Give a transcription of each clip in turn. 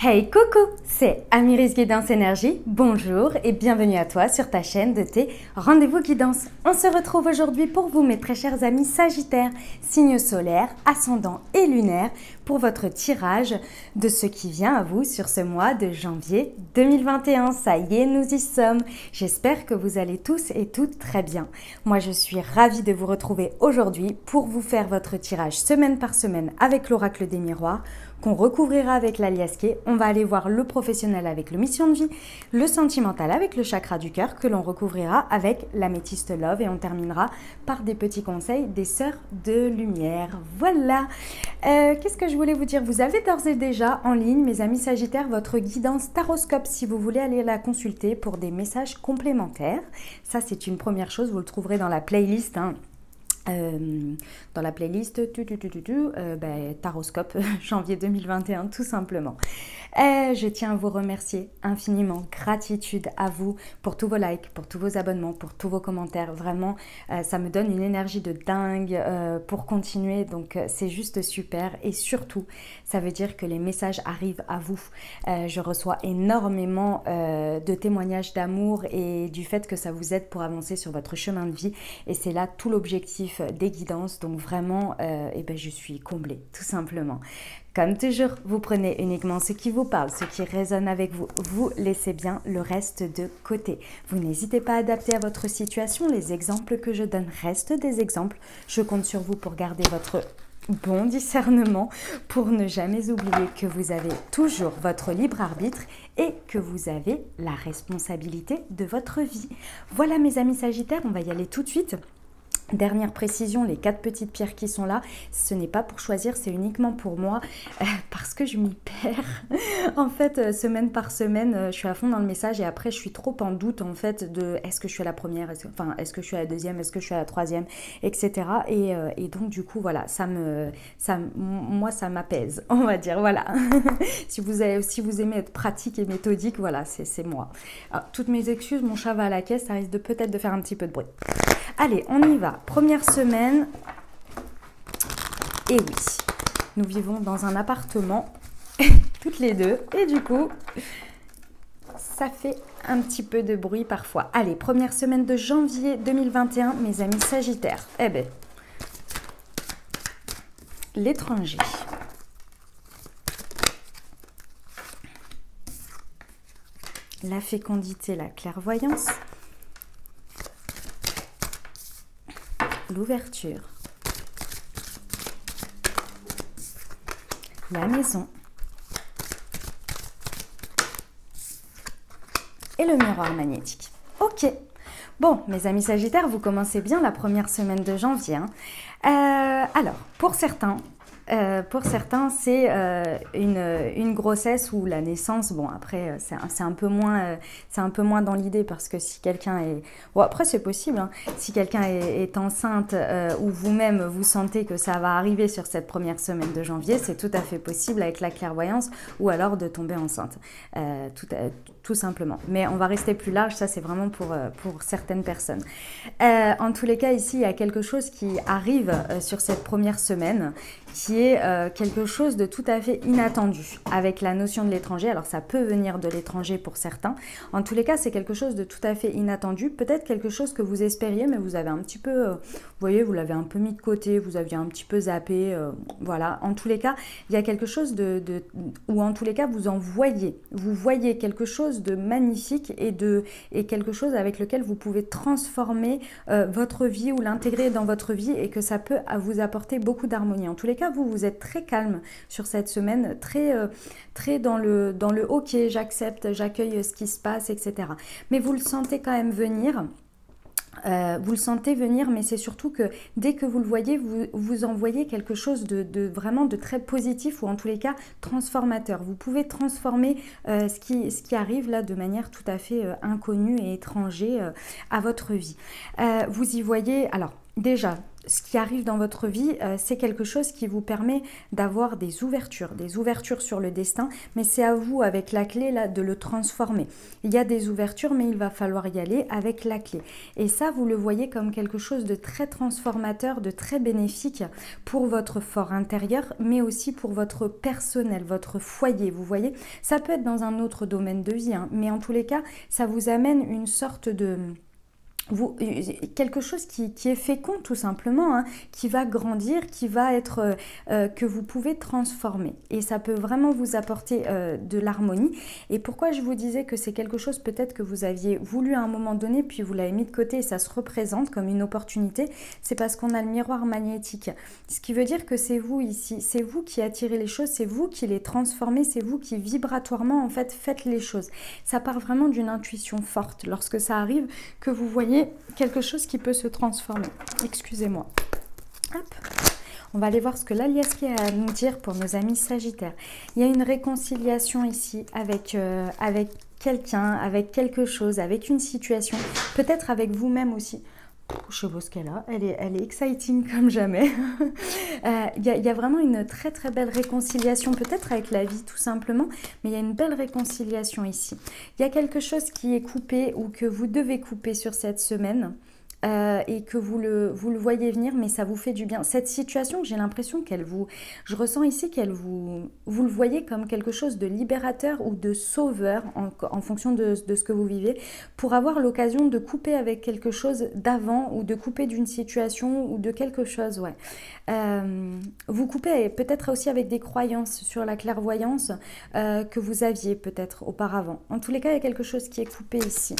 Hey coucou, c'est Amiris Guidance Énergie, bonjour et bienvenue à toi sur ta chaîne de tes rendez-vous guidance. On se retrouve aujourd'hui pour vous mes très chers amis Sagittaires, signes solaires, ascendants et lunaires pour votre tirage de ce qui vient à vous sur ce mois de janvier 2021. Ça y est, nous y sommes. J'espère que vous allez tous et toutes très bien. Moi je suis ravie de vous retrouver aujourd'hui pour vous faire votre tirage semaine par semaine avec l'oracle des miroirs, qu'on recouvrira avec l'aliasqué. On va aller voir le professionnel avec le mission de vie, le sentimental avec le chakra du cœur que l'on recouvrira avec l'améthyste love et on terminera par des petits conseils des sœurs de lumière. Voilà. Qu'est-ce que je voulais vous dire? Vous avez d'ores et déjà en ligne, mes amis Sagittaires, votre guidance Taroscope si vous voulez aller la consulter pour des messages complémentaires. Ça, c'est une première chose. Vous le trouverez dans la playlist, dans la playlist Taroscope janvier 2021 tout simplement. Je tiens à vous remercier infiniment, gratitude à vous pour tous vos likes, pour tous vos abonnements, pour tous vos commentaires, vraiment ça me donne une énergie de dingue pour continuer, donc c'est juste super et surtout ça veut dire que les messages arrivent à vous. Je reçois énormément de témoignages d'amour et du fait que ça vous aide pour avancer sur votre chemin de vie et c'est là tout l'objectif des guidances, donc vraiment je suis comblée tout simplement. Comme toujours, vous prenez uniquement ce qui vous parle, ce qui résonne avec vous. Vous laissez bien le reste de côté. Vous n'hésitez pas à adapter à votre situation. Les exemples que je donne restent des exemples. Je compte sur vous pour garder votre bon discernement, pour ne jamais oublier que vous avez toujours votre libre arbitre et que vous avez la responsabilité de votre vie. Voilà mes amis Sagittaires, on va y aller tout de suite. Dernière précision, les 4 petites pierres qui sont là, ce n'est pas pour choisir, c'est uniquement pour moi parce que je m'y perds. En fait, semaine par semaine, je suis à fond dans le message et après, je suis trop en doute en fait de est-ce que je suis à la première, est-ce que je suis à la deuxième, est-ce que je suis à la troisième, etc. Et donc, du coup, voilà, moi, ça m'apaise, on va dire, voilà. Si vous aimez être pratique et méthodique, voilà, c'est moi. Alors, toutes mes excuses, mon chat va à la caisse, ça risque peut-être de faire un petit peu de bruit. Allez, on y va. Première semaine. Et oui, nous vivons dans un appartement, toutes les deux. Et du coup, ça fait un petit peu de bruit parfois. Allez, première semaine de janvier 2021, mes amis Sagittaires. Eh bien, l'étranger. La fécondité, la clairvoyance. L'ouverture, la maison et le miroir magnétique. Ok, bon mes amis Sagittaires, vous commencez bien la première semaine de janvier. Alors, pour certains, c'est une grossesse ou la naissance. Bon, après, c'est un peu moins dans l'idée parce que si quelqu'un est... Bon, après, c'est possible. Hein, si quelqu'un est enceinte ou vous-même, vous sentez que ça va arriver sur cette première semaine de janvier, c'est tout à fait possible avec la clairvoyance ou alors de tomber enceinte, tout simplement. Mais on va rester plus large, ça, c'est vraiment pour certaines personnes. En tous les cas, ici, il y a quelque chose qui arrive sur cette première semaine qui est quelque chose de tout à fait inattendu avec la notion de l'étranger. Alors ça peut venir de l'étranger pour certains. En tous les cas, c'est quelque chose de tout à fait inattendu. Peut-être quelque chose que vous espériez, mais vous avez un petit peu, vous voyez, vous l'avez un peu mis de côté, vous aviez un petit peu zappé. Voilà. En tous les cas, il y a quelque chose ou en tous les cas, vous voyez quelque chose de magnifique et quelque chose avec lequel vous pouvez transformer votre vie ou l'intégrer dans votre vie et que ça peut vous apporter beaucoup d'harmonie. En tous les cas, vous êtes très calme sur cette semaine, très dans le ok, j'accepte, j'accueille ce qui se passe, etc. Mais vous le sentez quand même venir. Vous le sentez venir, mais c'est surtout que dès que vous le voyez, vous envoyez quelque chose vraiment de très positif ou en tous les cas transformateur. Vous pouvez transformer ce qui arrive là de manière tout à fait inconnue et étrangère à votre vie. Vous y voyez, alors déjà, ce qui arrive dans votre vie, c'est quelque chose qui vous permet d'avoir des ouvertures sur le destin, mais c'est à vous, avec la clé, là, de le transformer. Il y a des ouvertures, mais il va falloir y aller avec la clé. Et ça, vous le voyez comme quelque chose de très transformateur, de très bénéfique pour votre fort intérieur, mais aussi pour votre personnel, votre foyer, vous voyez. Ça peut être dans un autre domaine de vie, hein, mais en tous les cas, ça vous amène une sorte de... quelque chose qui est fécond tout simplement, hein, qui va grandir, qui va être que vous pouvez transformer, et ça peut vraiment vous apporter de l'harmonie. Et pourquoi je vous disais que c'est quelque chose peut-être que vous aviez voulu à un moment donné puis vous l'avez mis de côté et ça se représente comme une opportunité, c'est parce qu'on a le miroir magnétique, ce qui veut dire que c'est vous ici, c'est vous qui attirez les choses, c'est vous qui les transformez, c'est vous qui vibratoirement en fait faites les choses. Ça part vraiment d'une intuition forte lorsque ça arrive, que vous voyez quelque chose qui peut se transformer. Excusez-moi. Hop. On va aller voir ce que l'Aliaski a à nous dire pour nos amis Sagittaires. Il y a une réconciliation ici avec quelqu'un, avec quelque chose, avec une situation, peut-être avec vous-même aussi. Je sais pas ce qu'elle a, elle est exciting comme jamais. Il y a vraiment une très très belle réconciliation, peut-être avec la vie tout simplement, mais il y a une belle réconciliation ici. Il y a quelque chose qui est coupé ou que vous devez couper sur cette semaine. Et que vous le voyez venir, mais ça vous fait du bien. Cette situation, j'ai l'impression je ressens ici vous le voyez comme quelque chose de libérateur ou de sauveur en fonction de ce que vous vivez, pour avoir l'occasion de couper avec quelque chose d'avant ou de couper d'une situation ou de quelque chose, ouais. Vous coupez peut-être aussi avec des croyances sur la clairvoyance que vous aviez peut-être auparavant. En tous les cas, il y a quelque chose qui est coupé ici.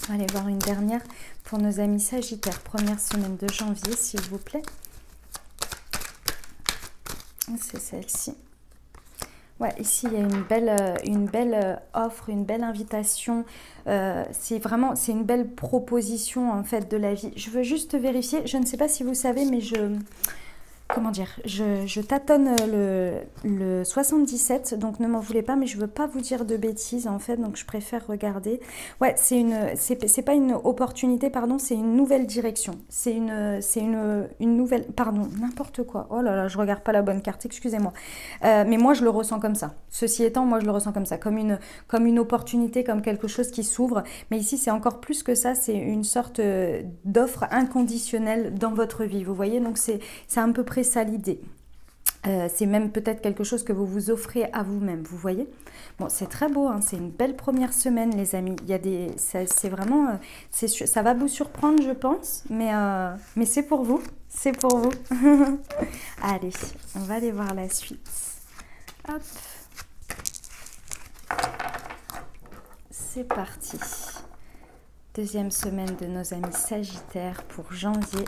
On va aller voir une dernière pour nos amis Sagittaires, première semaine de janvier, s'il vous plaît. C'est celle-ci. Ouais, ici, il y a une belle offre, une belle invitation. C'est une belle proposition, en fait, de la vie. Je veux juste vérifier. Je ne sais pas si vous savez, mais comment dire, je tâtonne le 77, donc ne m'en voulez pas, mais je veux pas vous dire de bêtises en fait, donc je préfère regarder. Ouais, c'est pas une opportunité, pardon, c'est une nouvelle direction. C'est une nouvelle, pardon, n'importe quoi. Oh là là, je regarde pas la bonne carte, excusez-moi. Mais moi je le ressens comme ça. Ceci étant, moi je le ressens comme ça, comme une opportunité, comme quelque chose qui s'ouvre. Mais ici c'est encore plus que ça, c'est une sorte d'offre inconditionnelle dans votre vie. Vous voyez, donc c'est à peu près ça l'idée. C'est même peut-être quelque chose que vous vous offrez à vous-même, vous voyez. Bon, c'est très beau, hein, c'est une belle première semaine, les amis. Il y a c'est vraiment, ça va vous surprendre, je pense, mais c'est pour vous, c'est pour vous. Allez, on va aller voir la suite. Hop, c'est parti. Deuxième semaine de nos amis Sagittaires pour janvier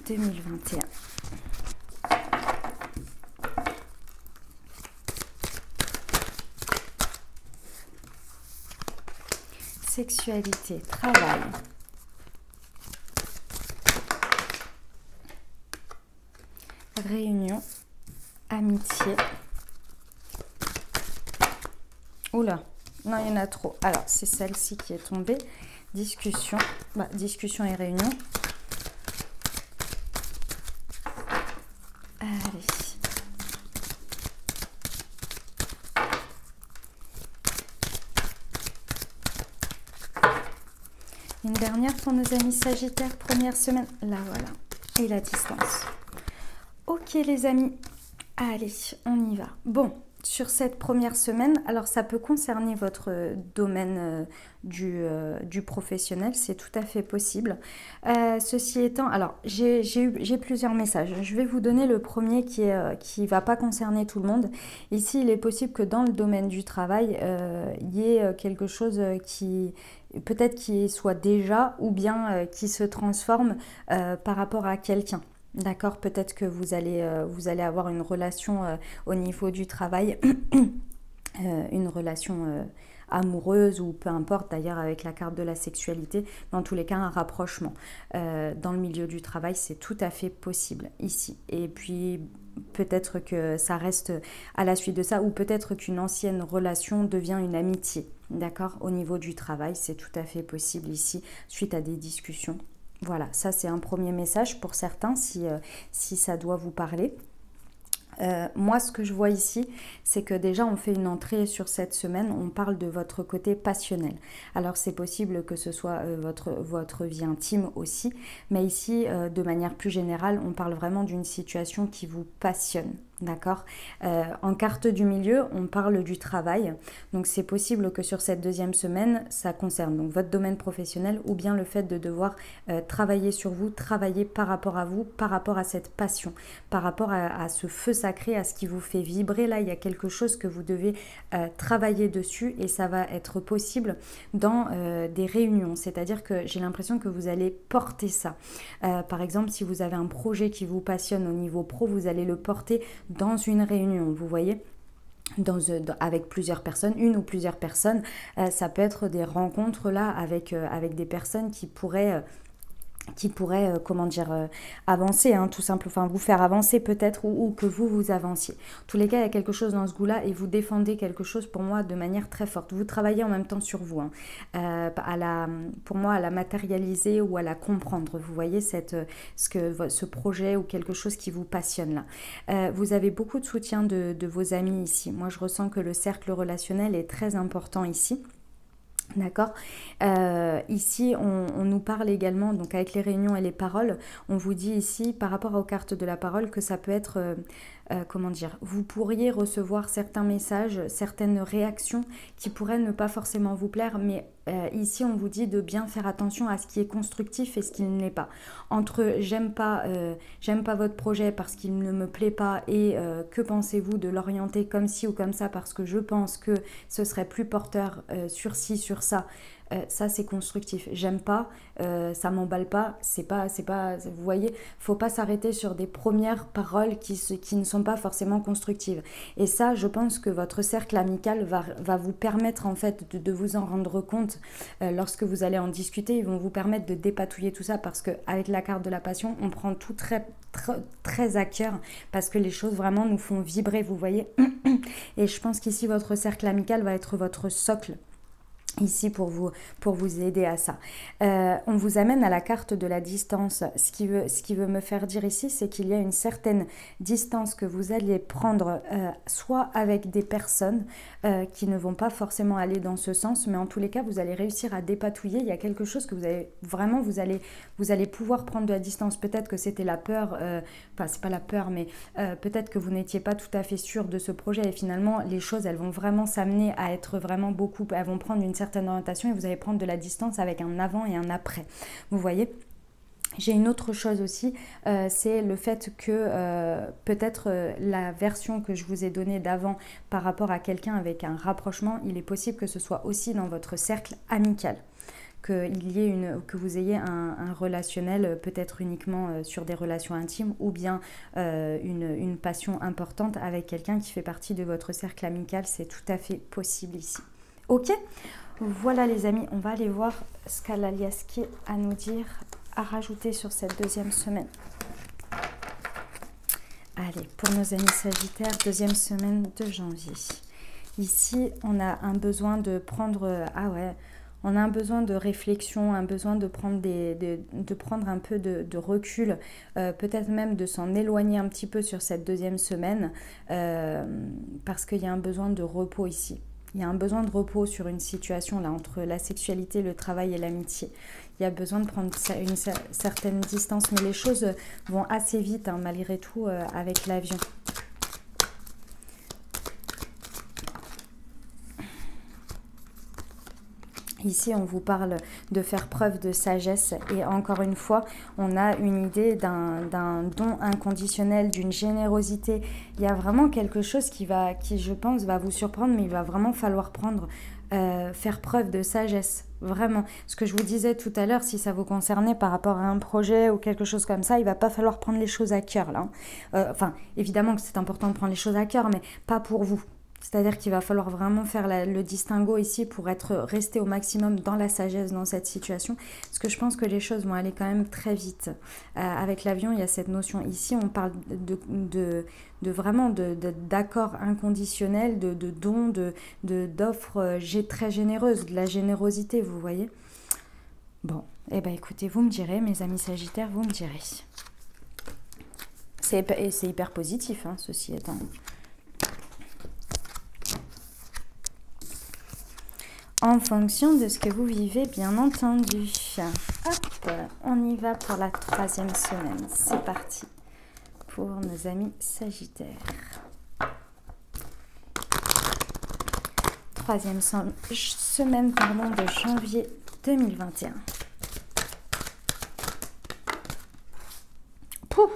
2021. Sexualité, travail. Réunion, amitié. Oula, non, il y en a trop. Alors, c'est celle-ci qui est tombée. Discussion, discussion et réunion. Allez. Une dernière pour nos amis Sagittaires, première semaine. Là, voilà. Et la distance. Ok, les amis. Allez, on y va. Bon, sur cette première semaine, alors ça peut concerner votre domaine du professionnel, c'est tout à fait possible. Ceci étant, alors j'ai plusieurs messages. Je vais vous donner le premier qui va pas concerner tout le monde. Ici, il est possible que dans le domaine du travail, il y ait quelque chose qui peut-être qui soit déjà ou bien qui se transforme par rapport à quelqu'un. D'accord, peut-être que vous allez avoir une relation au niveau du travail, une relation amoureuse ou peu importe, d'ailleurs avec la carte de la sexualité, dans tous les cas un rapprochement. Dans le milieu du travail, c'est tout à fait possible ici. Et puis peut-être que ça reste à la suite de ça, ou peut-être qu'une ancienne relation devient une amitié. D'accord, au niveau du travail, c'est tout à fait possible ici, suite à des discussions. Voilà, ça c'est un premier message pour certains si ça doit vous parler. Moi, ce que je vois ici, c'est que déjà on fait une entrée sur cette semaine, on parle de votre côté passionnel. Alors c'est possible que ce soit votre vie intime aussi, mais ici, de manière plus générale, on parle vraiment d'une situation qui vous passionne. D'accord. En carte du milieu, on parle du travail. Donc c'est possible que sur cette deuxième semaine, ça concerne donc votre domaine professionnel ou bien le fait de devoir travailler sur vous, travailler par rapport à vous, par rapport à cette passion, par rapport à ce feu sacré, à ce qui vous fait vibrer. Là, il y a quelque chose que vous devez travailler dessus et ça va être possible dans des réunions. C'est-à-dire que j'ai l'impression que vous allez porter ça. Par exemple, si vous avez un projet qui vous passionne au niveau pro, vous allez le porter dans une réunion, vous voyez, avec plusieurs personnes, une ou plusieurs personnes. Ça peut être des rencontres là avec des personnes qui pourraient comment dire, avancer, hein, tout simple, enfin vous faire avancer peut-être ou que vous avanciez. En tous les cas, il y a quelque chose dans ce goût-là et vous défendez quelque chose pour moi de manière très forte. Vous travaillez en même temps sur vous, hein, pour moi, à la matérialiser ou à la comprendre. Vous voyez ce projet ou quelque chose qui vous passionne là. Vous avez beaucoup de soutien de vos amis ici. Moi, je ressens que le cercle relationnel est très important ici. D'accord. Ici, on nous parle également, donc avec les réunions et les paroles, on vous dit ici, par rapport aux cartes de la parole, que ça peut être, comment dire, vous pourriez recevoir certains messages, certaines réactions qui pourraient ne pas forcément vous plaire, mais ici, on vous dit de bien faire attention à ce qui est constructif et ce qui ne l'est pas. Entre j'aime pas votre projet parce qu'il ne me plaît pas et que pensez-vous de l'orienter comme ci ou comme ça parce que je pense que ce serait plus porteur sur ci, sur ça. Ça c'est constructif, j'aime pas, ça m'emballe pas, c'est pas, vous voyez, faut pas s'arrêter sur des premières paroles qui ne sont pas forcément constructives. Et ça, je pense que votre cercle amical va vous permettre en fait de vous en rendre compte lorsque vous allez en discuter. Ils vont vous permettre de dépatouiller tout ça parce qu'avec la carte de la passion, on prend tout très, très, très à cœur parce que les choses vraiment nous font vibrer, vous voyez. Et je pense qu'ici, votre cercle amical va être votre socle ici pour vous aider à ça. On vous amène à la carte de la distance. Ce qui veut me faire dire ici, c'est qu'il y a une certaine distance que vous allez prendre soit avec des personnes qui ne vont pas forcément aller dans ce sens, mais en tous les cas, vous allez réussir à dépatouiller. Il y a quelque chose que vous allez vraiment, vous allez pouvoir prendre de la distance. Peut-être que c'était la peur, enfin c'est pas la peur, mais peut-être que vous n'étiez pas tout à fait sûr de ce projet et finalement les choses, elles vont vraiment s'amener à être vraiment beaucoup, elles vont prendre une certaine orientation et vous allez prendre de la distance avec un avant et un après. Vous voyez ? J'ai une autre chose aussi, c'est le fait que peut-être la version que je vous ai donnée d'avant par rapport à quelqu'un avec un rapprochement, il est possible que ce soit aussi dans votre cercle amical. Que vous ayez un relationnel peut-être uniquement sur des relations intimes ou bien une passion importante avec quelqu'un qui fait partie de votre cercle amical, c'est tout à fait possible ici. Ok ? Voilà les amis, on va aller voir ce qu'a l'Aliaski à nous dire, à rajouter sur cette deuxième semaine. Allez, pour nos amis Sagittaires, deuxième semaine de janvier. Ici, on a un besoin de prendre... on a un besoin de réflexion, un besoin de prendre un peu de recul, peut-être même de s'en éloigner un petit peu sur cette deuxième semaine, parce qu'il y a un besoin de repos ici. Il y a un besoin de repos sur une situation là entre la sexualité, le travail et l'amitié. Il y a besoin de prendre une certaine distance, mais les choses vont assez vite hein, malgré tout avec l'avion. Ici, on vous parle de faire preuve de sagesse et encore une fois, on a une idée d'un don inconditionnel, d'une générosité. Il y a vraiment quelque chose qui, je pense, va vous surprendre, mais il va vraiment falloir faire preuve de sagesse. Vraiment. Ce que je vous disais tout à l'heure, si ça vous concernait par rapport à un projet ou quelque chose comme ça, il ne va pas falloir prendre les choses à cœur. Là, hein. Évidemment que c'est important de prendre les choses à cœur, mais pas pour vous. C'est-à-dire qu'il va falloir vraiment faire le distinguo ici pour rester au maximum dans la sagesse dans cette situation. Parce que je pense que les choses vont aller quand même très vite. Avec l'avion, il y a cette notion. Ici, on parle vraiment d'accord inconditionnel, de dons, d'offres très généreuses, de la générosité, vous voyez. Bon, Eh bien, écoutez, vous me direz, mes amis Sagittaires, vous me direz. C'est hyper positif, hein, ceci étant. En fonction de ce que vous vivez, bien entendu. Hop, on y va pour la 3e semaine. C'est parti pour nos amis Sagittaires. 3e semaine de janvier 2021. Pouf.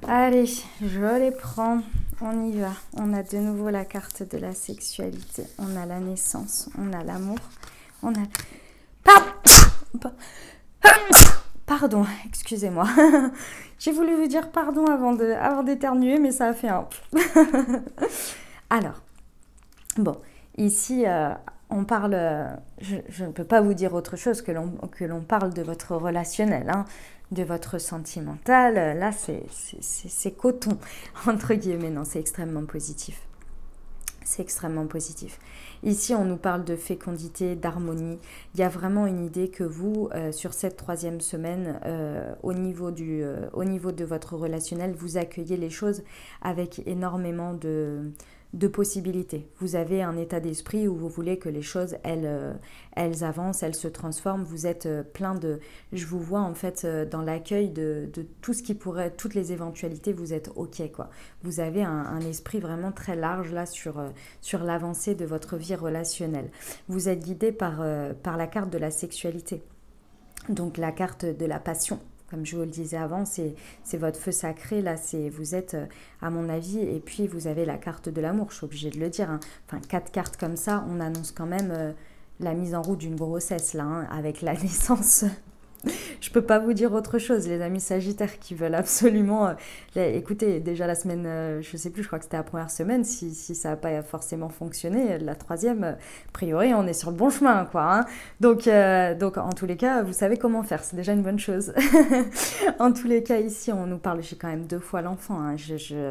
Allez, je les prends. On y va. On a de nouveau la carte de la sexualité. On a la naissance. On a l'amour. On a... Pardon, excusez-moi. J'ai voulu vous dire pardon avant d'éternuer, mais ça a fait un... Alors, bon, ici, on parle... je ne peux pas vous dire autre chose que l'on parle de votre relationnel, hein, de votre sentimental. Là, c'est coton, entre guillemets. Non, c'est extrêmement positif. C'est extrêmement positif. Ici, on nous parle de fécondité, d'harmonie. Il y a vraiment une idée que vous, sur cette 3e semaine, au niveau de votre relationnel, vous accueillez les choses avec énormément de possibilités. Vous avez un état d'esprit où vous voulez que les choses, elles avancent, elles se transforment. Vous êtes plein de... Je vous vois en fait dans l'accueil de tout ce qui pourrait... Toutes les éventualités, vous êtes OK, quoi. Vous avez un esprit vraiment très large là sur l'avancée de votre vie relationnelle. Vous êtes guidé par la carte de la sexualité. Donc la carte de la passion. Comme je vous le disais avant, c'est votre feu sacré, là, vous êtes, à mon avis, et puis vous avez la carte de l'amour, je suis obligée de le dire, hein. Enfin, 4 cartes comme ça, on annonce quand même la mise en route d'une grossesse, là, hein, avec la naissance. Je peux pas vous dire autre chose, les amis Sagittaires qui veulent absolument... écoutez, déjà la semaine, je sais plus, je crois que c'était la première semaine, si ça n'a pas forcément fonctionné, la 3e, a priori, on est sur le bon chemin, quoi. Hein. Donc, en tous les cas, vous savez comment faire, c'est déjà une bonne chose. En tous les cas, ici, on nous parle, j'ai quand même 2 fois l'enfant, hein,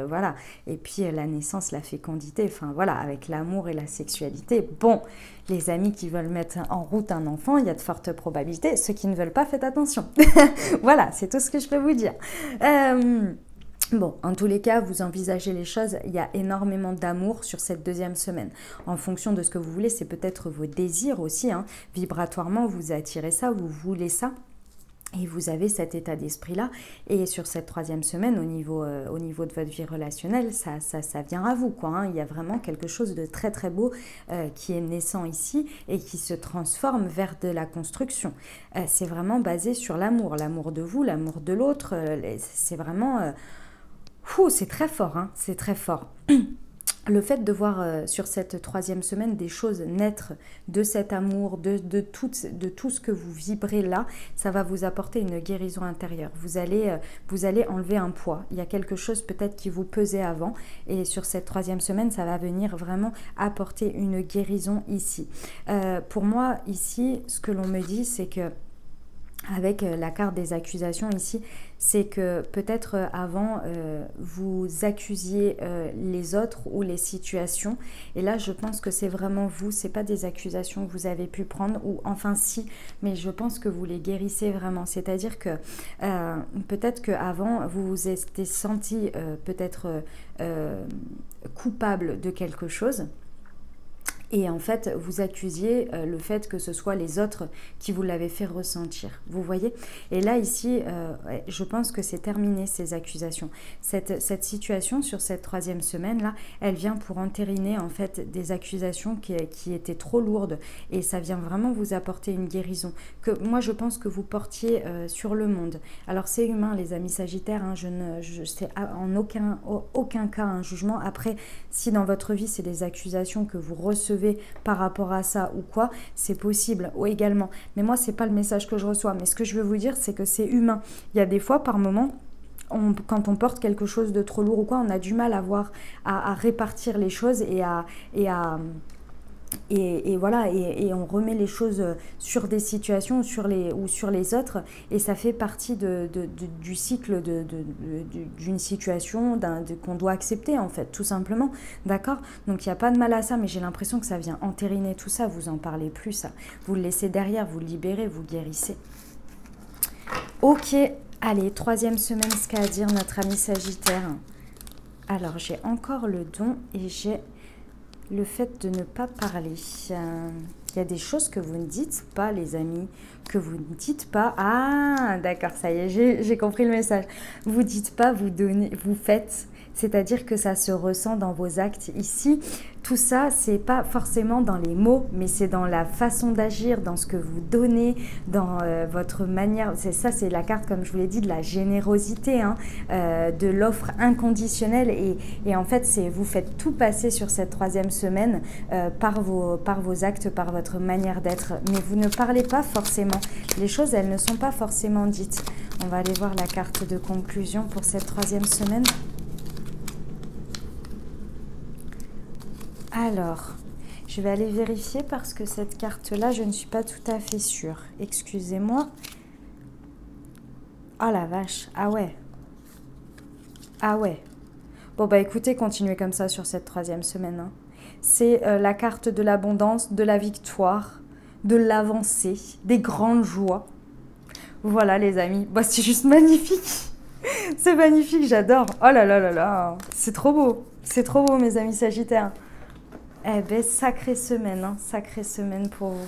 voilà. Et puis, la naissance, la fécondité, enfin, voilà, avec l'amour et la sexualité. Bon, les amis qui veulent mettre en route un enfant, il y a de fortes probabilités. Ceux qui ne veulent pas, faites attention. Voilà, c'est tout ce que je peux vous dire. Bon, en tous les cas, vous envisagez les choses, il y a énormément d'amour sur cette 2e semaine. En fonction de ce que vous voulez, c'est peut-être vos désirs aussi, hein. Vibratoirement, vous attirez ça, vous voulez ça. Et vous avez cet état d'esprit-là. Et sur cette 3e semaine, au niveau de votre vie relationnelle, ça vient à vous, quoi, hein. Il y a vraiment quelque chose de très très beau qui est naissant ici et qui se transforme vers de la construction. C'est vraiment basé sur l'amour de vous, l'amour de l'autre. C'est vraiment... c'est très fort, hein, c'est très fort. Le fait de voir sur cette 3e semaine des choses naître de cet amour, de tout ce que vous vibrez là, ça va vous apporter une guérison intérieure. Vous allez enlever un poids. Il y a quelque chose peut-être qui vous pesait avant et sur cette 3e semaine, ça va venir vraiment apporter une guérison ici. Pour moi, ici, ce que l'on me dit, c'est que avec la carte des accusations ici, c'est que peut-être avant, vous accusiez les autres ou les situations. Et là, je pense que c'est vraiment vous, c'est pas des accusations que vous avez pu prendre, ou enfin si, mais je pense que vous les guérissez vraiment. C'est-à-dire que peut-être qu'avant, vous vous étiez senti peut-être coupable de quelque chose. Et en fait, vous accusiez le fait que ce soit les autres qui vous l'avaient fait ressentir. Vous voyez? Et là, ici, je pense que c'est terminé, ces accusations. Cette situation, sur cette 3e semaine-là, elle vient pour entériner, en fait, des accusations qui étaient trop lourdes. Et ça vient vraiment vous apporter une guérison. Que moi, je pense que vous portiez sur le monde. Alors, c'est humain, les amis Sagittaires. Hein, je sais en aucun cas un jugement. Après, si dans votre vie, c'est des accusations que vous recevez par rapport à ça ou quoi, c'est possible ou également. Mais moi, c'est pas le message que je reçois. Mais ce que je veux vous dire, c'est que c'est humain. Il y a des fois, par moment, quand on porte quelque chose de trop lourd ou quoi, on a du mal à répartir les choses et Et voilà, et on remet les choses sur des situations ou sur les autres, et ça fait partie du cycle d'une situation qu'on doit accepter, en fait, tout simplement, d'accord? Donc il n'y a pas de mal à ça, mais j'ai l'impression que ça vient entériner tout ça, vous en parlez plus, ça. Vous le laissez derrière, vous le libérez, vous guérissez. Ok, allez, troisième semaine, ce qu'a à dire notre ami Sagittaire. Alors, j'ai encore le don et j'ai le fait de ne pas parler. Il y a des choses que vous ne dites pas, les amis, que vous ne dites pas. Ah, d'accord, ça y est, j'ai compris le message. Vous dites pas, vous donnez, vous faites. C'est-à-dire que ça se ressent dans vos actes. Ici, tout ça, c'est pas forcément dans les mots, mais c'est dans la façon d'agir, dans ce que vous donnez, dans votre manière. C'est ça, c'est la carte, comme je vous l'ai dit, de la générosité, hein, de l'offre inconditionnelle. Et en fait, vous faites tout passer sur cette troisième semaine par vos actes, par votre manière d'être. Mais vous ne parlez pas forcément. Les choses, elles ne sont pas forcément dites. On va aller voir la carte de conclusion pour cette troisième semaine. Alors, je vais aller vérifier parce que cette carte-là, je ne suis pas tout à fait sûre. Excusez-moi. Oh la vache, ah ouais. Ah ouais. Bon bah écoutez, continuez comme ça sur cette troisième semaine. Hein. C'est la carte de l'abondance, de la victoire, de l'avancée, des grandes joies. Voilà les amis, bah, c'est juste magnifique. C'est magnifique, j'adore. Oh là là là là, c'est trop beau mes amis Sagittaires. Eh bien, sacrée semaine, hein, sacrée semaine pour vous.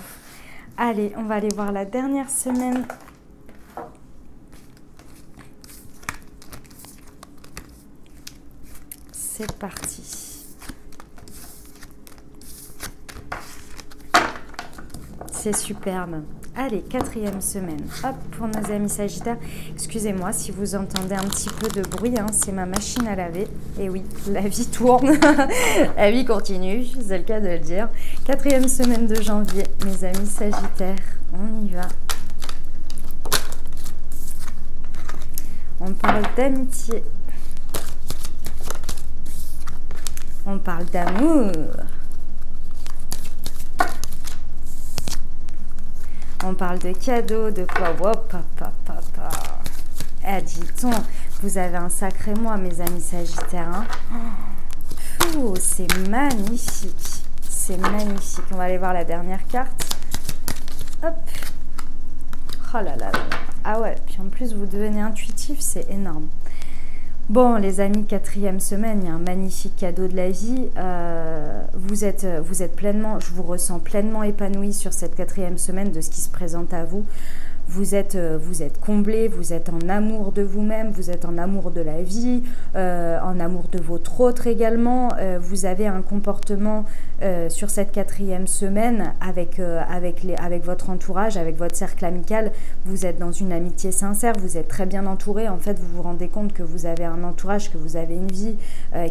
Allez, on va aller voir la dernière semaine. C'est parti. C'est superbe. Allez, quatrième semaine. Hop, pour nos amis Sagittaires. Excusez-moi si vous entendez un petit peu de bruit, hein, c'est ma machine à laver. Et oui, la vie tourne. La vie continue, c'est le cas de le dire. Quatrième semaine de janvier, mes amis Sagittaires. On y va. On parle d'amitié. On parle d'amour. On parle de cadeaux, de quoi? Hop, hop, hop, hop. Eh, dit-on, vous avez un sacré mois, mes amis Sagittaires. Hein. Oh, c'est magnifique. C'est magnifique. On va aller voir la dernière carte. Hop. Oh là là là. Ah ouais, puis en plus, vous devenez intuitif, c'est énorme. Bon, les amis, quatrième semaine, il y a un magnifique cadeau de la vie. Vous êtes pleinement, je vous ressens pleinement épanoui sur cette quatrième semaine de ce qui se présente à vous. Vous êtes comblé, vous êtes en amour de vous-même, vous êtes en amour de la vie, en amour de votre autre également. Vous avez un comportement sur cette quatrième semaine avec votre entourage, avec votre cercle amical. Vous êtes dans une amitié sincère, vous êtes très bien entouré. En fait, vous vous rendez compte que vous avez un entourage, que vous avez une vie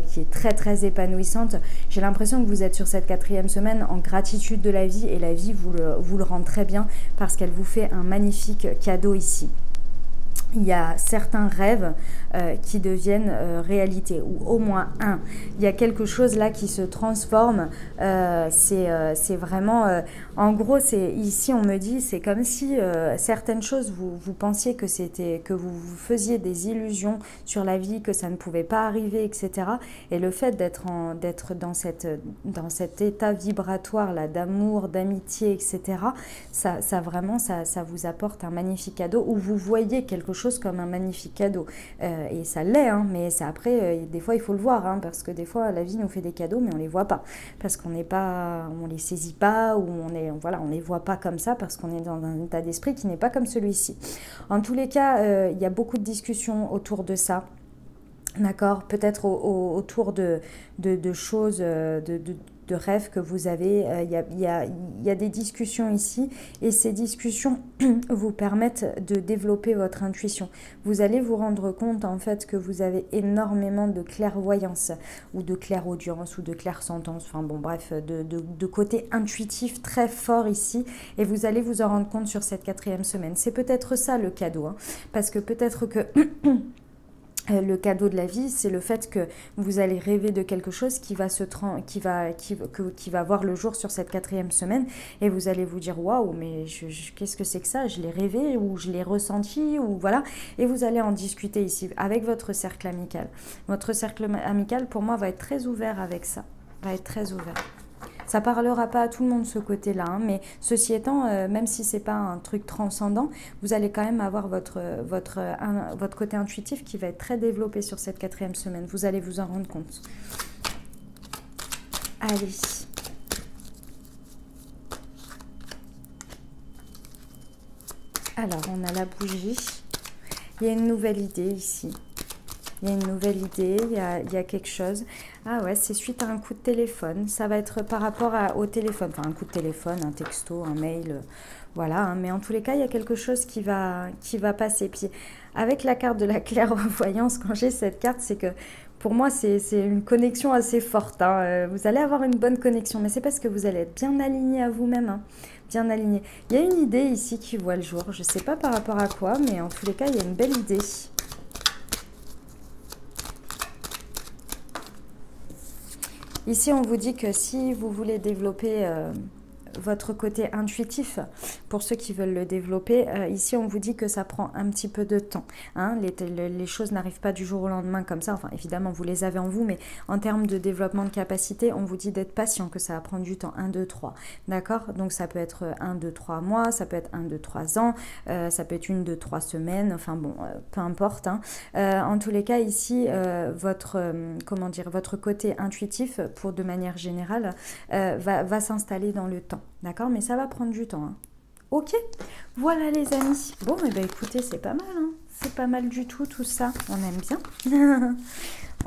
qui est très très épanouissante. J'ai l'impression que vous êtes sur cette quatrième semaine en gratitude de la vie, et la vie vous le rend très bien parce qu'elle vous fait un magnifique cadeau ici. Il y a certains rêves qui deviennent réalité, ou au moins un. Il y a quelque chose là qui se transforme. C'est vraiment... en gros, ici on me dit, c'est comme si certaines choses, vous pensiez que vous faisiez des illusions sur la vie, que ça ne pouvait pas arriver, etc. Et le fait d'être dans cet état vibratoire là, d'amour, d'amitié, etc., ça vraiment, ça vous apporte un magnifique cadeau, où vous voyez quelque chose comme un magnifique cadeau. Et ça l'est, hein, mais c'est après, des fois il faut le voir, hein, parce que des fois la vie nous fait des cadeaux, mais on les voit pas, parce qu'on les saisit pas, ou on les voit pas comme ça, parce qu'on est dans un état d'esprit qui n'est pas comme celui-ci. En tous les cas, il y a beaucoup de discussions autour de ça. D'accord, peut-être autour de choses, de rêves que vous avez. Il y a des discussions ici, et ces discussions vous permettent de développer votre intuition. Vous allez vous rendre compte en fait que vous avez énormément de clairvoyance, ou de clairaudience, ou de clairsentence, enfin bon bref, de côté intuitif très fort ici, et vous allez vous en rendre compte sur cette quatrième semaine. C'est peut-être ça le cadeau, hein, parce que peut-être que... Le cadeau de la vie, c'est le fait que vous allez rêver de quelque chose qui va voir le jour sur cette 4e semaine, et vous allez vous dire waouh, mais qu'est-ce que c'est que ça? Je l'ai rêvé ou je l'ai ressenti, ou voilà. Et vous allez en discuter ici avec votre cercle amical. Votre cercle amical, pour moi, va être très ouvert avec ça. Va être très ouvert. Ça parlera pas à tout le monde ce côté-là, hein, mais ceci étant, même si c'est pas un truc transcendant, vous allez quand même avoir votre côté intuitif qui va être très développé sur cette 4e semaine. Vous allez vous en rendre compte. Allez. Alors, on a la bougie. Il y a une nouvelle idée ici. Il y a une nouvelle idée, il y a quelque chose. Ah ouais, c'est suite à un coup de téléphone. Ça va être par rapport au téléphone. Enfin, un coup de téléphone, un texto, un mail. Voilà, hein. Mais en tous les cas, il y a quelque chose qui va passer. Puis, avec la carte de la clairvoyance, quand j'ai cette carte, c'est que pour moi, c'est une connexion assez forte, hein. Vous allez avoir une bonne connexion, mais c'est parce que vous allez être bien aligné à vous-même, hein. Bien aligné. Il y a une idée ici qui voit le jour. Je ne sais pas par rapport à quoi, mais en tous les cas, il y a une belle idée. Ici, on vous dit que si vous voulez développer votre côté intuitif, pour ceux qui veulent le développer, ici, on vous dit que ça prend un petit peu de temps, hein. Les choses n'arrivent pas du jour au lendemain comme ça. Enfin, évidemment, vous les avez en vous, mais en termes de développement de capacité, on vous dit d'être patient, que ça va prendre du temps. 1, 2, 3. D'accord? Donc, ça peut être 1, 2, 3 mois, ça peut être 1, 2, 3 ans, ça peut être 1, 2, 3 semaines. Enfin, bon, peu importe, hein. En tous les cas, ici, votre côté intuitif, de manière générale, va s'installer dans le temps. D'accord? Mais ça va prendre du temps, hein. Ok, voilà les amis. Bon, et ben écoutez, c'est pas mal, hein. C'est pas mal du tout ça. On aime bien.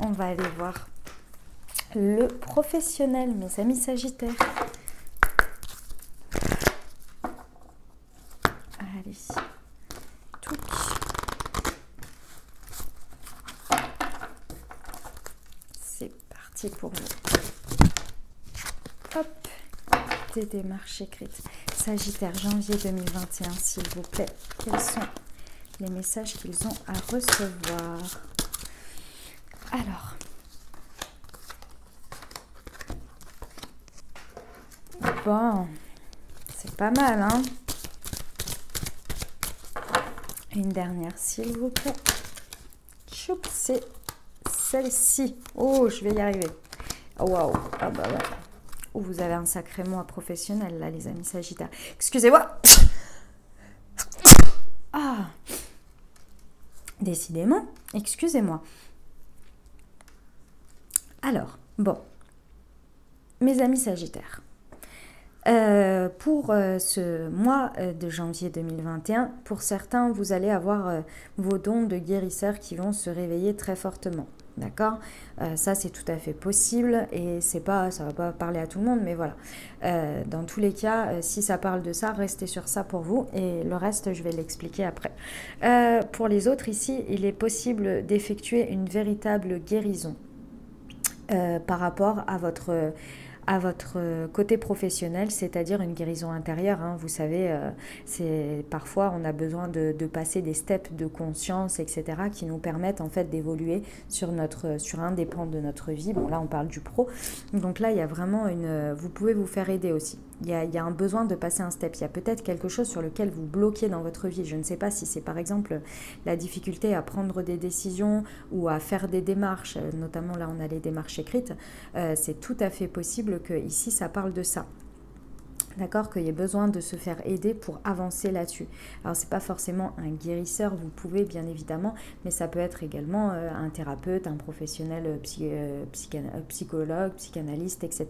On va aller voir le professionnel, mes amis Sagittaires. Allez, tout. C'est parti pour vous. Hop, des démarches écrites. Sagittaire, janvier 2021, s'il vous plaît. Quels sont les messages qu'ils ont à recevoir? Alors, bon, c'est pas mal, hein? Une dernière, s'il vous plaît. Choup, c'est celle-ci. Oh, je vais y arriver. Waouh, ah bah ouais. Oh, vous avez un sacré mois professionnel, là, les amis Sagittaires. Excusez-moi. Ah, décidément, excusez-moi. Alors, bon, mes amis Sagittaires, pour ce mois de janvier 2021, pour certains, vous allez avoir vos dons de guérisseurs qui vont se réveiller très fortement. D'accord, ça c'est tout à fait possible et ça va pas parler à tout le monde, mais voilà. Dans tous les cas, si ça parle de ça, restez sur ça pour vous et le reste, je vais l'expliquer après. Pour les autres ici, il est possible d'effectuer une véritable guérison par rapport à votre côté professionnel, c'est-à-dire une guérison intérieure, hein. Vous savez, parfois on a besoin de passer des steps de conscience, etc., qui nous permettent en fait d'évoluer sur un des pans de notre vie. Bon, là on parle du pro, donc là il y a vraiment vous pouvez vous faire aider aussi. Il y a un besoin de passer un step. Il y a peut-être quelque chose sur lequel vous bloquez dans votre vie. Je ne sais pas si c'est par exemple la difficulté à prendre des décisions ou à faire des démarches, notamment là on a les démarches écrites. C'est tout à fait possible que ici ça parle de ça. D'accord, qu'il y ait besoin de se faire aider pour avancer là-dessus. Alors, c'est pas forcément un guérisseur, vous pouvez bien évidemment, mais ça peut être également un thérapeute, un professionnel psychologue, psychanalyste, etc.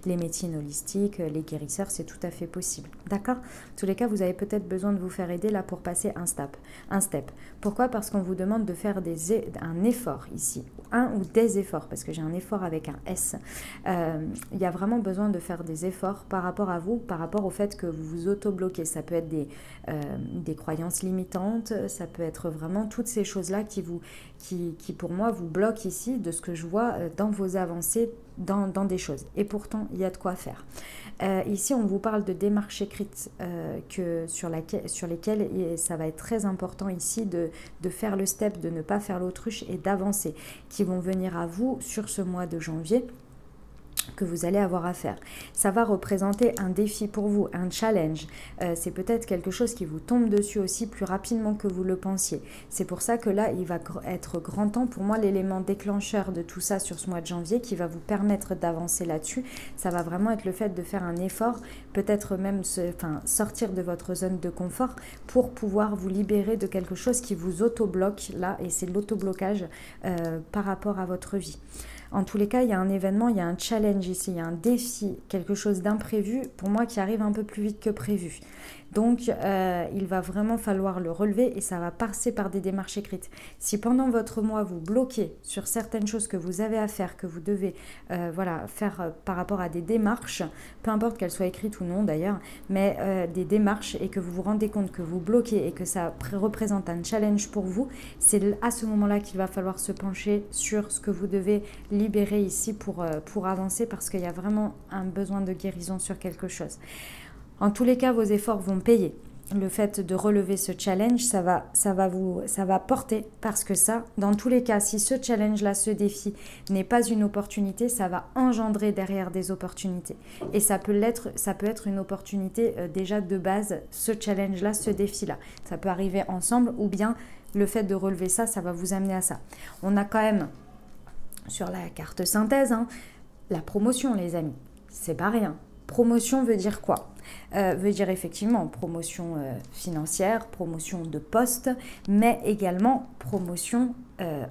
Les médecines holistiques, les guérisseurs, c'est tout à fait possible. D'accord? En tous les cas, vous avez peut-être besoin de vous faire aider là pour passer un step. Pourquoi? Parce qu'on vous demande de faire un effort ici, un ou des efforts, parce que j'ai un effort avec un S. Il y a vraiment besoin de faire des efforts par rapport à vous, par rapport au fait que vous vous auto-bloquez. Ça peut être des croyances limitantes, ça peut être vraiment toutes ces choses-là qui pour moi vous bloquent ici, de ce que je vois dans vos avancées dans des choses. Et pourtant, il y a de quoi faire. Ici, on vous parle de démarches écrites sur lesquelles ça va être très important ici de faire le step, de ne pas faire l'autruche et d'avancer, qui vont venir à vous sur ce mois de janvier que vous allez avoir à faire. Ça va représenter un défi pour vous, un challenge. C'est peut-être quelque chose qui vous tombe dessus aussi plus rapidement que vous le pensiez. C'est pour ça que là, il va être grand temps pour moi, l'élément déclencheur de tout ça sur ce mois de janvier qui va vous permettre d'avancer là-dessus. Ça va vraiment être le fait de faire un effort, peut-être même sortir de votre zone de confort pour pouvoir vous libérer de quelque chose qui vous auto-bloque là, et c'est l'auto-blocage par rapport à votre vie. En tous les cas, il y a un événement, il y a un challenge ici, il y a un défi, quelque chose d'imprévu, pour moi, qui arrive un peu plus vite que prévu. Donc, il va vraiment falloir le relever et ça va passer par des démarches écrites. Si pendant votre mois, vous bloquez sur certaines choses que vous avez à faire, que vous devez faire par rapport à des démarches, peu importe qu'elles soient écrites ou non d'ailleurs, mais des démarches et que vous vous rendez compte que vous bloquez et que ça représente un challenge pour vous, c'est à ce moment-là qu'il va falloir se pencher sur ce que vous devez libérer ici pour avancer parce qu'il y a vraiment un besoin de guérison sur quelque chose. En tous les cas, vos efforts vont payer. Le fait de relever ce challenge, ça va porter parce que ça, dans tous les cas, si ce challenge-là, ce défi n'est pas une opportunité, ça va engendrer derrière des opportunités. Et ça peut être une opportunité déjà de base, ce challenge-là, ce défi-là. Ça peut arriver ensemble ou bien le fait de relever ça, ça va vous amener à ça. On a quand même sur la carte synthèse, la promotion, les amis. C'est pas rien. Promotion veut dire quoi ? Veut dire effectivement promotion financière, promotion de poste, mais également promotion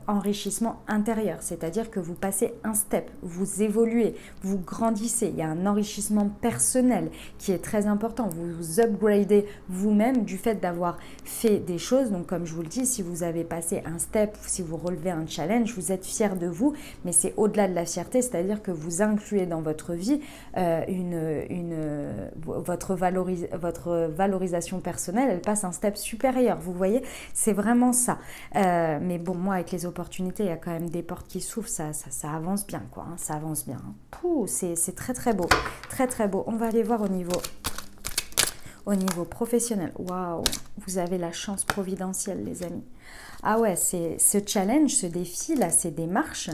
enrichissement intérieur, c'est-à-dire que vous passez un step, vous évoluez, vous grandissez, il y a un enrichissement personnel qui est très important, vous vous upgradez vous-même du fait d'avoir fait des choses, donc comme je vous le dis, si vous avez passé un step, si vous relevez un challenge, vous êtes fier de vous, mais c'est au-delà de la fierté, c'est-à-dire que vous incluez dans votre vie votre valorisation personnelle, elle passe un step supérieur, vous voyez, c'est vraiment ça. Mais bon, moi, avec les opportunités, il y a quand même des portes qui s'ouvrent, ça avance bien, quoi, ça avance bien. Pouh, c'est très, très beau, très, très beau. On va aller voir au niveau professionnel. Waouh, vous avez la chance providentielle, les amis. Ah ouais, ce challenge, ce défi, là, ces démarches,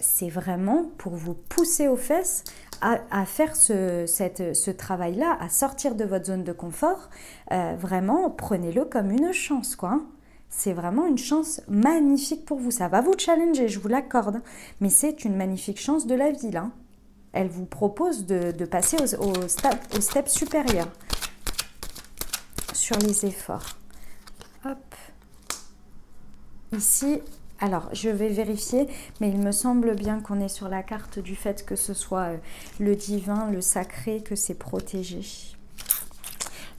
c'est vraiment pour vous pousser aux fesses à faire ce travail-là, à sortir de votre zone de confort. Vraiment, prenez-le comme une chance, quoi. C'est vraiment une chance magnifique pour vous. Ça va vous challenger, je vous l'accorde. Mais c'est une magnifique chance de la vie, là. Elle vous propose de passer au step supérieur sur les efforts. Hop. Ici, alors je vais vérifier, mais il me semble bien qu'on est sur la carte du fait que ce soit le divin, le sacré, que c'est protégé.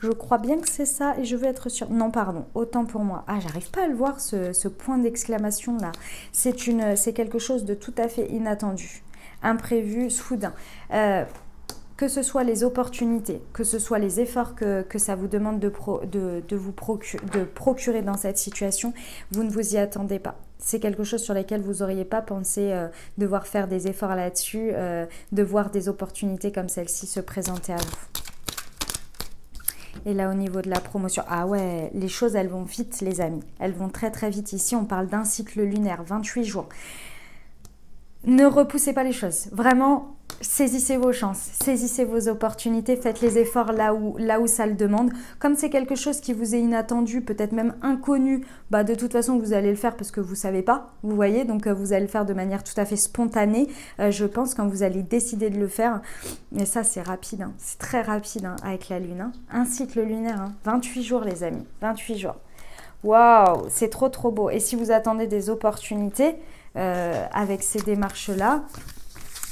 Je crois bien que c'est ça et je veux être sûre. Non, pardon, autant pour moi. Ah, j'arrive pas à le voir, ce point d'exclamation là. C'est quelque chose de tout à fait inattendu, imprévu, soudain. Que ce soit les opportunités, que ce soit les efforts que ça vous demande de procurer dans cette situation, vous ne vous y attendez pas. C'est quelque chose sur lequel vous n'auriez pas pensé devoir faire des efforts là-dessus, de voir des opportunités comme celle-ci se présenter à vous. Et là, au niveau de la promotion, ah ouais, les choses, elles vont vite, les amis. Elles vont très, très vite. Ici, on parle d'un cycle lunaire, 28 jours. Ne repoussez pas les choses. Vraiment, saisissez vos chances, saisissez vos opportunités, faites les efforts là où ça le demande. Comme c'est quelque chose qui vous est inattendu, peut-être même inconnu, bah de toute façon, vous allez le faire parce que vous ne savez pas, vous voyez. Donc, vous allez le faire de manière tout à fait spontanée, je pense, quand vous allez décider de le faire. Mais ça, c'est rapide, hein. C'est très rapide avec la Lune. Hein. Un cycle lunaire, 28 jours, les amis, 28 jours. Waouh, c'est trop, trop beau. Et si vous attendez des opportunités avec ces démarches-là,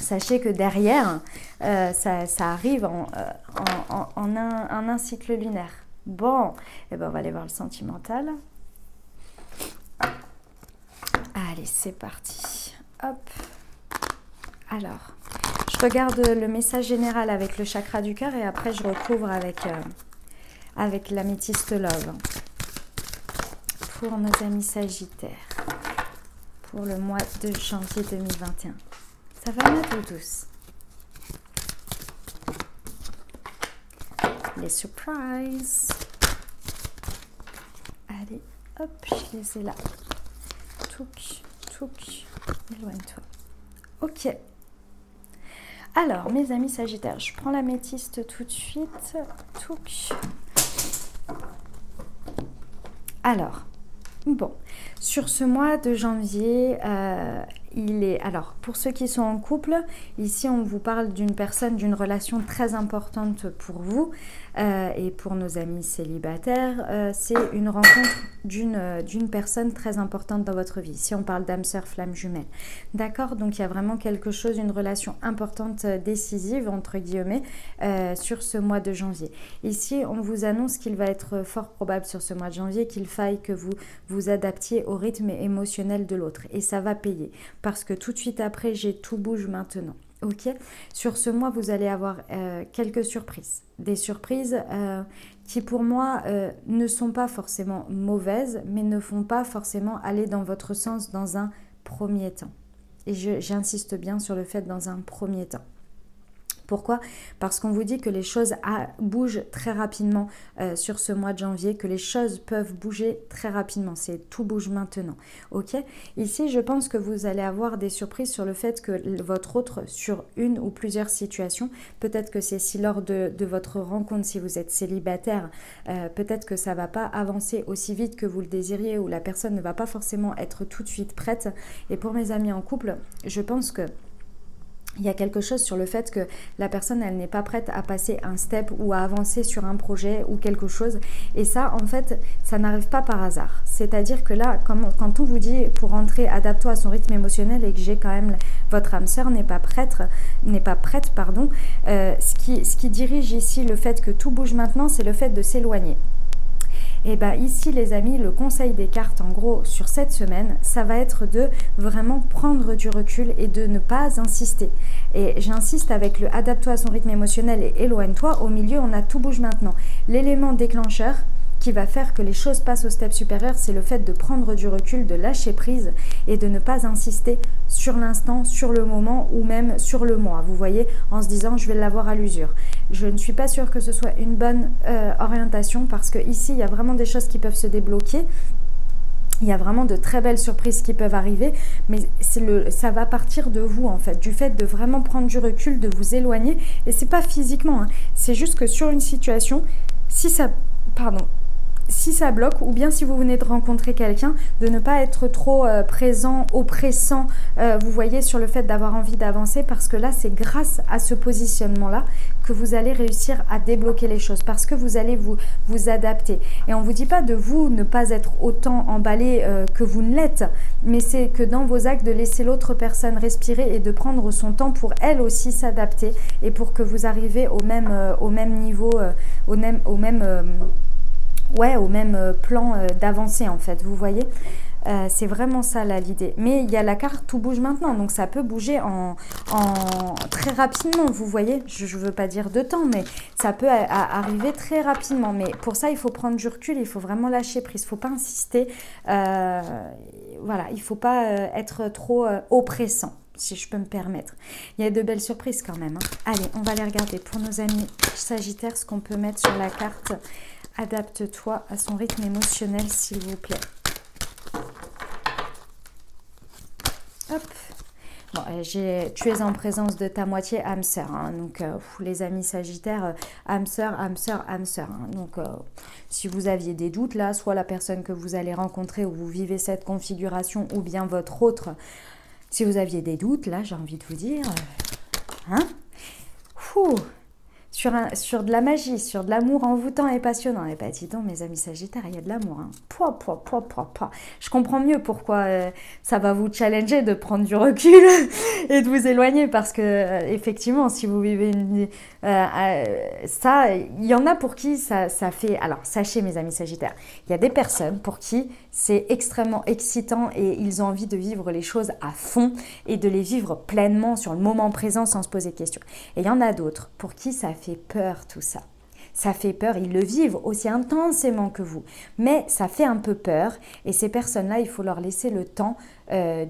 sachez que derrière, ça arrive en un cycle lunaire. Bon, et ben on va aller voir le sentimental. Allez, c'est parti. Hop. Alors, je regarde le message général avec le chakra du cœur et après je recouvre avec l'améthyste love. Pour nos amis sagittaires, pour le mois de janvier 2021. Ça va ma douce. Les surprises. Allez, hop, je les ai là. Touc, touc, éloigne-toi. Ok. Alors, mes amis Sagittaires, je prends l'améthyste tout de suite. Touc. Alors, bon, sur ce mois de janvier, il est... Alors, pour ceux qui sont en couple, ici on vous parle d'une personne, d'une relation très importante pour vous et pour nos amis célibataires. C'est une rencontre d'une personne très importante dans votre vie. Si on parle d'âme sœur, flamme jumelle. D'accord? Donc, il y a vraiment quelque chose, une relation importante, décisive, entre guillemets, sur ce mois de janvier. Ici, on vous annonce qu'il va être fort probable sur ce mois de janvier qu'il faille que vous vous adaptiez au rythme émotionnel de l'autre. Et ça va payer. Parce que tout de suite après, j'ai tout bouge maintenant. Ok, sur ce mois, vous allez avoir quelques surprises. Des surprises qui, pour moi, ne sont pas forcément mauvaises, mais ne font pas forcément aller dans votre sens dans un premier temps. Et j'insiste bien sur le fait dans un premier temps. Pourquoi? Parce qu'on vous dit que les choses bougent très rapidement sur ce mois de janvier, que les choses peuvent bouger très rapidement. C'est tout bouge maintenant. Ok? Ici, je pense que vous allez avoir des surprises sur le fait que votre autre, sur une ou plusieurs situations, peut-être que c'est si lors de votre rencontre, si vous êtes célibataire, peut-être que ça ne va pas avancer aussi vite que vous le désiriez ou la personne ne va pas forcément être tout de suite prête. Et pour mes amis en couple, je pense que il y a quelque chose sur le fait que la personne, elle n'est pas prête à passer un step ou à avancer sur un projet ou quelque chose. Et ça, en fait, ça n'arrive pas par hasard. C'est-à-dire que là, quand on vous dit pour rentrer, adapte-toi à son rythme émotionnel et que j'ai quand même, votre âme sœur n'est pas prête, ce qui dirige ici le fait que tout bouge maintenant, c'est le fait de s'éloigner. Et bien ici les amis, le conseil des cartes en gros sur cette semaine, ça va être de vraiment prendre du recul et de ne pas insister. Et j'insiste avec le adapte-toi à son rythme émotionnel et éloigne-toi. Au milieu, on a tout bouge maintenant. L'élément déclencheur qui va faire que les choses passent au step supérieur, c'est le fait de prendre du recul, de lâcher prise et de ne pas insister sur l'instant, sur le moment ou même sur le mois. Vous voyez, en se disant je vais l'avoir à l'usure. Je ne suis pas sûre que ce soit une bonne orientation parce que ici il y a vraiment des choses qui peuvent se débloquer. Il y a vraiment de très belles surprises qui peuvent arriver, mais ça va partir de vous en fait, du fait de vraiment prendre du recul, de vous éloigner. Et c'est pas physiquement, hein, c'est juste que sur une situation, si ça bloque ou bien si vous venez de rencontrer quelqu'un, de ne pas être trop présent, oppressant, vous voyez, sur le fait d'avoir envie d'avancer parce que là, c'est grâce à ce positionnement-là que vous allez réussir à débloquer les choses parce que vous allez vous adapter. Et on ne vous dit pas de vous ne pas être autant emballé que vous ne l'êtes, mais c'est que dans vos actes, de laisser l'autre personne respirer et de prendre son temps pour elle aussi s'adapter et pour que vous arriviez au même niveau, au même plan d'avancée en fait, vous voyez. C'est vraiment ça là l'idée. Mais il y a la carte tout bouge maintenant, donc ça peut bouger en très rapidement, vous voyez. Je ne veux pas dire de temps, mais ça peut arriver très rapidement. Mais pour ça, il faut prendre du recul, il faut vraiment lâcher prise, il ne faut pas insister. Voilà, il ne faut pas être trop oppressant, si je peux me permettre. Il y a de belles surprises quand même, hein. Allez, on va les regarder pour nos amis Sagittaires, ce qu'on peut mettre sur la carte. Adapte-toi à son rythme émotionnel, s'il vous plaît. Hop. Bon, tu es en présence de ta moitié âme sœur, hein. Donc les amis Sagittaires, âme sœur, âme sœur, âme sœur, hein. Donc si vous aviez des doutes là, soit la personne que vous allez rencontrer où vous vivez cette configuration ou bien votre autre, si vous aviez des doutes là, j'ai envie de vous dire, hein, sur de la magie, sur de l'amour envoûtant et passionnant. Et bah dis donc, mes amis Sagittaires, il y a de l'amour, hein. Je comprends mieux pourquoi ça va vous challenger de prendre du recul et de vous éloigner, parce que effectivement, si vous vivez ça, il y en a pour qui ça fait... Alors, sachez mes amis Sagittaires, il y a des personnes pour qui c'est extrêmement excitant et ils ont envie de vivre les choses à fond et de les vivre pleinement sur le moment présent sans se poser de questions. Et il y en a d'autres pour qui ça fait peur tout ça. Ça fait peur, ils le vivent aussi intensément que vous, mais ça fait un peu peur et ces personnes-là, il faut leur laisser le temps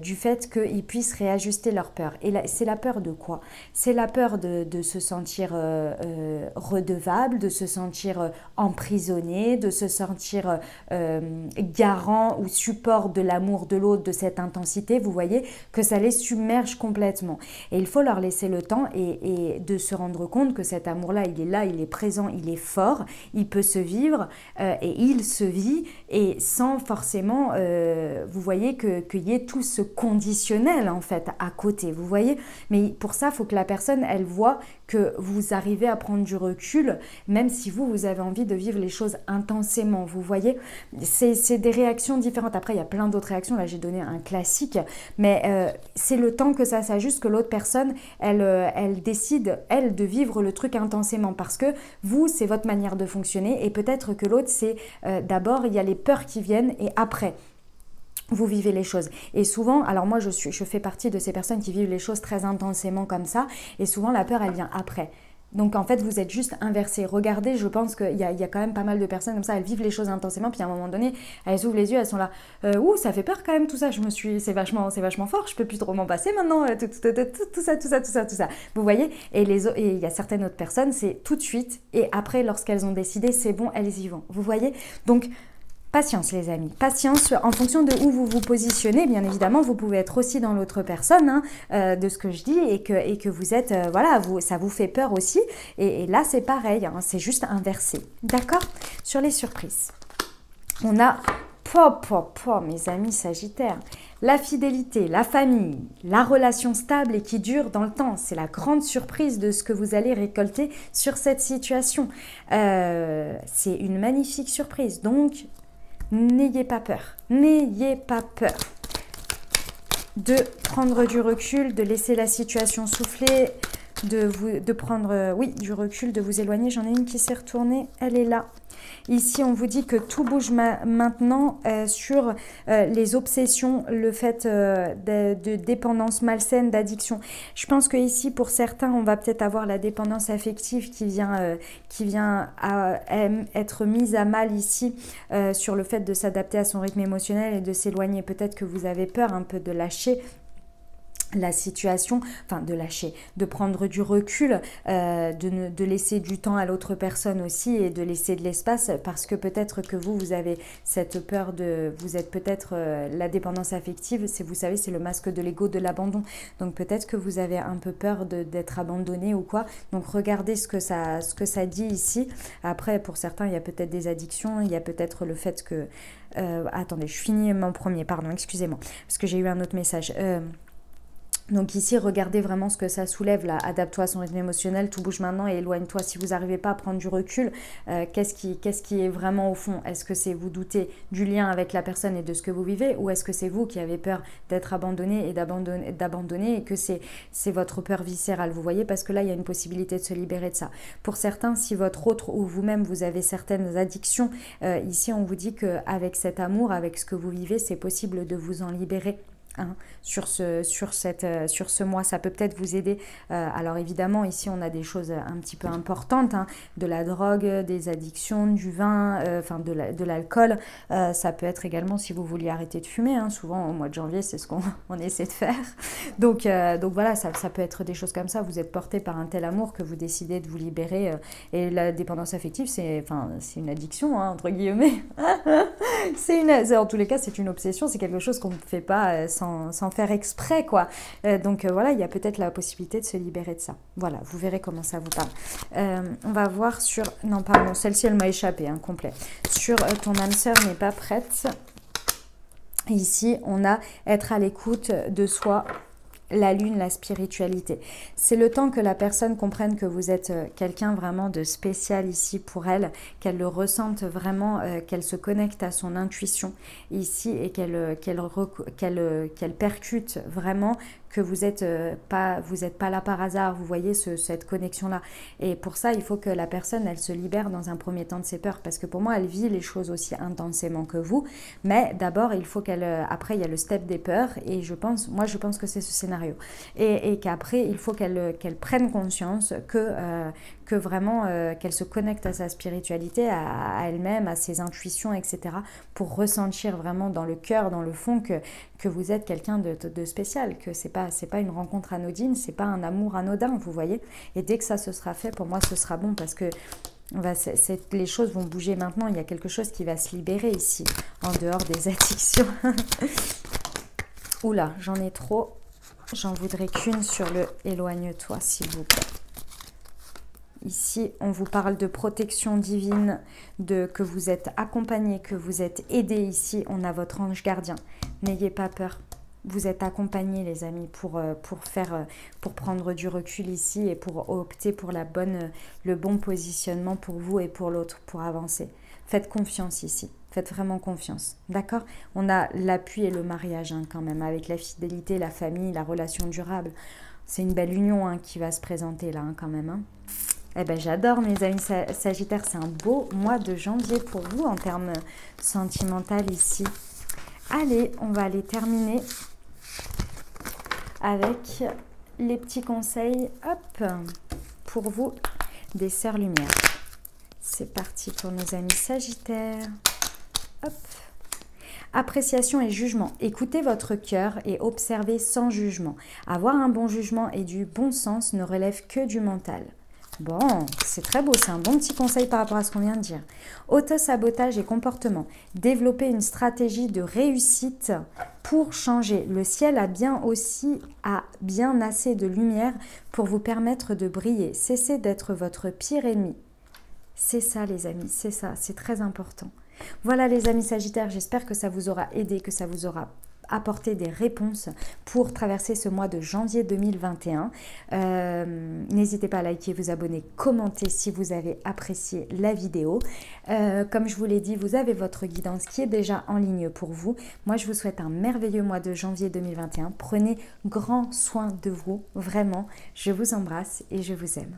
du fait qu'ils puissent réajuster leur peur. Et c'est la peur de quoi? C'est la peur de se sentir redevable, de se sentir emprisonné, de se sentir garant ou support de l'amour de l'autre, de cette intensité, vous voyez, que ça les submerge complètement. Et il faut leur laisser le temps et de se rendre compte que cet amour-là, il est là, il est présent, il est fort, il peut se vivre et il se vit, et sans forcément, vous voyez, qu'il y ait tout ce conditionnel en fait à côté, vous voyez. Mais pour ça, il faut que la personne, elle voit que vous arrivez à prendre du recul, même si vous avez envie de vivre les choses intensément, vous voyez. C'est des réactions différentes. Après, il y a plein d'autres réactions. Là, j'ai donné un classique, mais c'est le temps que ça s'ajuste, que l'autre personne, elle décide, elle, de vivre le truc intensément, parce que vous, c'est votre manière de fonctionner, et peut-être que l'autre, c'est d'abord, il y a les peurs qui viennent, et après, vous vivez les choses. Et souvent, alors moi je fais partie de ces personnes qui vivent les choses très intensément comme ça, et souvent la peur, elle vient après. Donc en fait, vous êtes juste inversé. Regardez, je pense qu'il y a quand même pas mal de personnes comme ça, elles vivent les choses intensément, puis à un moment donné, elles ouvrent les yeux, elles sont là, ouh, ça fait peur quand même tout ça, c'est vachement fort, je peux plus trop m'en passer maintenant, tout ça. Vous voyez, et il y a certaines autres personnes, c'est tout de suite, et après, lorsqu'elles ont décidé, c'est bon, elles y vont. Vous voyez, donc patience les amis, patience en fonction de où vous vous positionnez. Bien évidemment, vous pouvez être aussi dans l'autre personne, de ce que je dis, et que vous êtes, voilà, ça vous fait peur aussi. Et là, c'est pareil, c'est juste inversé. D'accord? Sur les surprises, on a, mes amis sagittaires, la fidélité, la famille, la relation stable et qui dure dans le temps. C'est la grande surprise de ce que vous allez récolter sur cette situation. C'est une magnifique surprise, donc n'ayez pas peur, de prendre du recul, de laisser la situation souffler, de prendre du recul, de vous éloigner. J'en ai une qui s'est retournée, elle est là. Ici, on vous dit que tout bouge maintenant sur les obsessions, le fait de dépendance malsaine, d'addiction. Je pense que ici, pour certains, on va peut-être avoir la dépendance affective qui vient à être mise à mal ici sur le fait de s'adapter à son rythme émotionnel et de s'éloigner. Peut-être que vous avez peur un peu de lâcher la situation, enfin de lâcher, de prendre du recul, de laisser du temps à l'autre personne aussi, et de laisser de l'espace, parce que peut-être que vous avez cette peur vous êtes peut-être la dépendance affective, vous savez, c'est le masque de l'ego, de l'abandon. Donc peut-être que vous avez un peu peur d'être abandonné ou quoi. Donc regardez ce que ça dit ici. Après, pour certains, il y a peut-être des addictions, il y a peut-être le fait que... attendez, je finis mon premier, pardon, excusez-moi, parce que j'ai eu un autre message. Donc ici, regardez vraiment ce que ça soulève là. Adapte-toi à son rythme émotionnel, tout bouge maintenant et éloigne-toi. Si vous n'arrivez pas à prendre du recul, qu'est-ce qui est vraiment au fond? Est-ce que c'est vous doutez du lien avec la personne et de ce que vous vivez, ou est-ce que c'est vous qui avez peur d'être abandonné et d'abandonner et que c'est votre peur viscérale? Vous voyez, parce que là, il y a une possibilité de se libérer de ça. Pour certains, si votre autre ou vous-même, vous avez certaines addictions, ici, on vous dit qu'avec cet amour, avec ce que vous vivez, c'est possible de vous en libérer. Sur ce mois, ça peut peut-être vous aider. Alors évidemment, ici on a des choses un petit peu importantes, de la drogue, des addictions, du vin, enfin de l'alcool. Ça peut être également si vous vouliez arrêter de fumer, souvent au mois de janvier c'est ce qu'on essaie de faire. Donc voilà, ça peut être des choses comme ça. Vous êtes porté par un tel amour que vous décidez de vous libérer. Et la dépendance affective, c'est une addiction, entre guillemets. En tous les cas, c'est une obsession, c'est quelque chose qu'on ne fait pas sans faire exprès, quoi. Donc voilà, il y a peut-être la possibilité de se libérer de ça. Voilà, vous verrez comment ça vous parle. On va voir sur... Non, pardon, celle-ci, elle m'a échappé, complet. Sur ton âme sœur n'est pas prête. Ici, on a être à l'écoute de soi, la lune, la spiritualité. C'est le temps que la personne comprenne que vous êtes quelqu'un vraiment de spécial ici pour elle, qu'elle le ressente vraiment, qu'elle se connecte à son intuition ici et qu'elle percute vraiment que vous n'êtes pas là par hasard, vous voyez cette connexion-là. Et pour ça, il faut que la personne, elle se libère dans un premier temps de ses peurs, parce que pour moi, elle vit les choses aussi intensément que vous, mais d'abord, il faut après, il y a le step des peurs, et je pense que c'est ce scénario. Et qu'après, il faut qu'elle prenne conscience que vraiment, qu'elle se connecte à sa spiritualité, à elle-même, à ses intuitions, etc., pour ressentir vraiment dans le cœur, dans le fond, que vous êtes quelqu'un de spécial, que c'est pas une rencontre anodine, c'est pas un amour anodin, vous voyez. Et dès que ça se sera fait, pour moi, ce sera bon parce que les choses vont bouger maintenant. Il y a quelque chose qui va se libérer ici, en dehors des addictions. Oula, j'en ai trop. J'en voudrais qu'une sur le « éloigne-toi », s'il vous plaît. Ici, on vous parle de protection divine, que vous êtes accompagné, que vous êtes aidé. Ici, on a votre ange gardien. N'ayez pas peur. Vous êtes accompagnés, les amis, pour prendre du recul ici et pour opter pour le bon positionnement pour vous et pour l'autre, pour avancer. Faites confiance ici. Faites vraiment confiance. D'accord? On a l'appui et le mariage quand même, avec la fidélité, la famille, la relation durable. C'est une belle union qui va se présenter là quand même. Eh ben, j'adore mes amis Sagittaires. C'est un beau mois de janvier pour vous en termes sentimentaux ici. Allez, on va aller terminer avec les petits conseils, hop, pour vous, des Sœurs Lumière. C'est parti pour nos amis Sagittaires. Hop. Appréciation et jugement. Écoutez votre cœur et observez sans jugement. Avoir un bon jugement et du bon sens ne relève que du mental. Bon, c'est très beau, c'est un bon petit conseil par rapport à ce qu'on vient de dire. Auto-sabotage et comportement. Développer une stratégie de réussite pour changer. Le ciel a bien assez de lumière pour vous permettre de briller. Cessez d'être votre pire ennemi. C'est ça les amis, c'est ça, c'est très important. Voilà les amis Sagittaires, j'espère que ça vous aura aidé, que ça vous aura apporté des réponses pour traverser ce mois de janvier 2021. N'hésitez pas à liker, vous abonner, commenter si vous avez apprécié la vidéo. Comme je vous l'ai dit, vous avez votre guidance qui est déjà en ligne pour vous. Moi, je vous souhaite un merveilleux mois de janvier 2021. Prenez grand soin de vous, vraiment. Je vous embrasse et je vous aime.